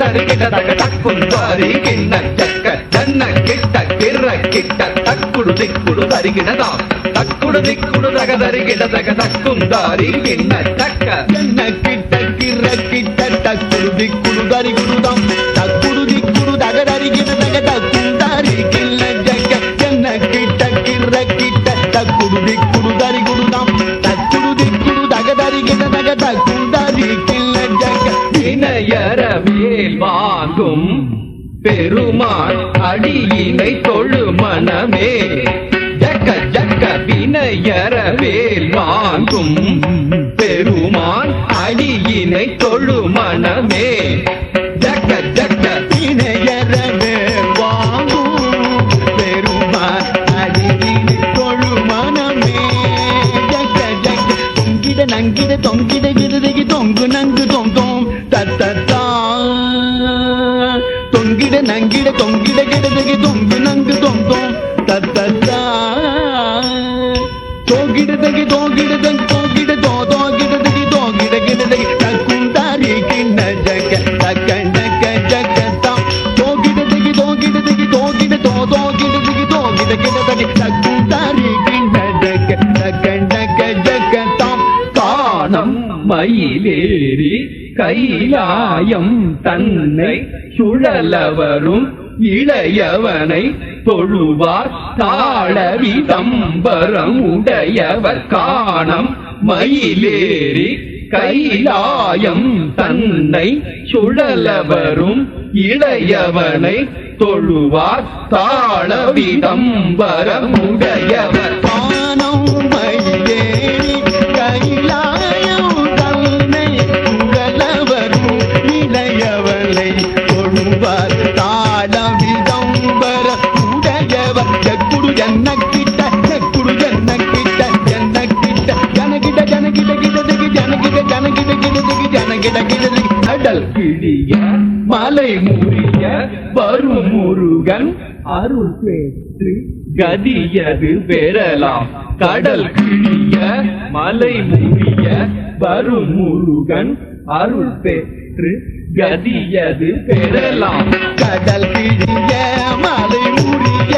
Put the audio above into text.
தகதரிகிட தக தக்குந்தாரி கிண்ண சக்க ஜன்ன கிட்ட கிர்ர கிட்ட தக்குடு திக்குடு தரிகிடதாம் தக்குடு திக்குடு தகதரிகிட தக தக்குந்தாரி கிண்ண சக்க ஜன்ன கிட்ட கிர்ர கிட்ட தக்குடு திக்குடு தரிகிடுதாம் தக்குடு திக்குடு தகதரிகிட தக தக்குந்தாரி கிண்ண சக்க ஜன்ன கிட்ட கிர்ர கிட்ட தக்குடு திக்குடு தரிகிடுதாம் தக்குடு திக்குடு தகதரிகிட தக தக்குந்தாரி கிண்ண சக்க வினயர மேல் வாங்கும் பெருமாள் அடியினை தொழு மனமே ஜக்க ஜக்க வினயர மேல் வாங்கும் பெருமாள் அடியினை தொழு மனமே ஜக்க ஜக்க வினயர மேல் வாங்கும் பெருமாள் அடியினை தொழு மனமே ஜக்க ஜக்க தொங்கிட நங்கிட தொங்கிட விருதுகி தொங்கு நங்கு தொங்கும் தத்தா தொங்கிட நங்கிட தொங்கிட கிடதுகி தொங்கு நங்கு தொங்கும் தத்தா தோகிடதகி தோகிடதகி தோகிட தோகிடதகி தோகிட கிடதகி தக்குந்தாரி கிண்ண ஜக்க தக்கண்டக்க ஜக்கத்தாம் தோகிடதகி தோகிடதகி தோகிட தோகிடதகி தோகிட கிடதகி தக்குந்தாரி கிண்ண ஜக்க தக்கண்டக்க ஜக்கத்தாம் காணம் மயிலேறி கைலாயம் தன்னை சுழலவரும் இளையவனை தொழுவார் தாழவி தம்பரம் உடையவர் காணம் மயிலேறி கைலாயம் தன்னை சுழலவரும் இளையவனை தொழுவார் தாழவி தம்பரம் உடையவர் காணம் மயிலேறி கைலாயம் தன்னை சுழலவரும் இளையவனை தொழுவார் தாழவி தம்பரம் உடையவர் ஜக்குடு ஜன்ன கிட்ட ஜக்குடு ஜன்ன கிட்ட ஜன்ன கிட்ட ஜனகிட ஜனகிட கிடதுகி ஜனகிட ஜனகிட கிடதுகி ஜனகிட கிடதுகி கடல் கிழிய மலை முறிய வரும் முருகன் அருள் பெற்று கதியது பெறலாம் கடல் கிழிய மலை முறிய வரும் முருகன் அருள் பெற்று கதியது பெறலாம் கடல் கிழிய மலை முறிய